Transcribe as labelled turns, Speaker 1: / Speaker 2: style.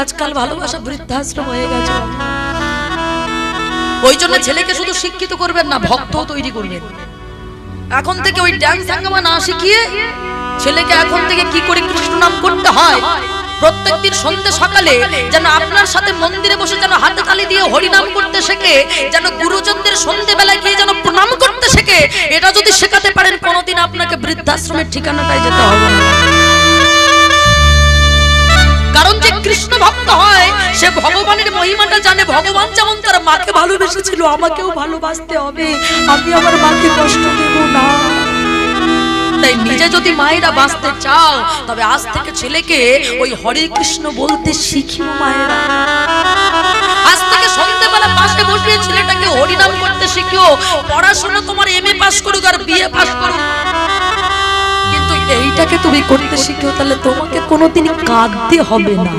Speaker 1: আজকাল ভালোবাসা বৃদ্ধাশ্রম হয়ে গেছে। ওই জন্য ছেলেকে শুধু শিক্ষিত করবেন না, ভক্ত তৈরি করবেন। এখন থেকে ওই ড্যান্স হাঙ্গামা না শিখিয়ে ছেলেকে এখন থেকে কি করে কৃষ্ণ নাম করতে হয়, প্রত্যেকদিন সন্ধ্যে সকালে যেন আপনার সাথে মন্দিরে বসে যেন হাতে তালি দিয়ে হরি নাম করতে শেখে, যেন গুরুজনদের সন্ধ্যেবেলায় গিয়ে যেন প্রণাম করতে শেখে। এটা যদি শেখাতে পারেন, কোনোদিন আপনাকে বৃদ্ধাশ্রমের ঠিকানাটায় যেতে হবে না। কারণ যে কৃষ্ণ ভক্ত হয় সে ভগবানের মহিমাটা জানে। ভগবান যেমন তার মাকে ভালোবেসেছিল, আমাকেও ভালোবাসতে হবে, আমি আমার মাকে কষ্ট দেব না। তাই নিজে যদি মায়েরা বাঁচতে চাও, তবে আজ থেকে ছেলেকে ওই হরে কৃষ্ণ বলতে শিখিও। মায়েরা আজ থেকে সন্ধ্যাবেলা পাশে বসিয়ে ছেলেটাকে হরিনাম করতে শিখিও। পড়াশোনা তোমার এমএ পাস করুক আর বিএ পাস করুক, কিন্তু এইটাকে তুমি করতে শিখিও, তাহলে তোমাকে কোনোদিন কাঁদতে হবে না।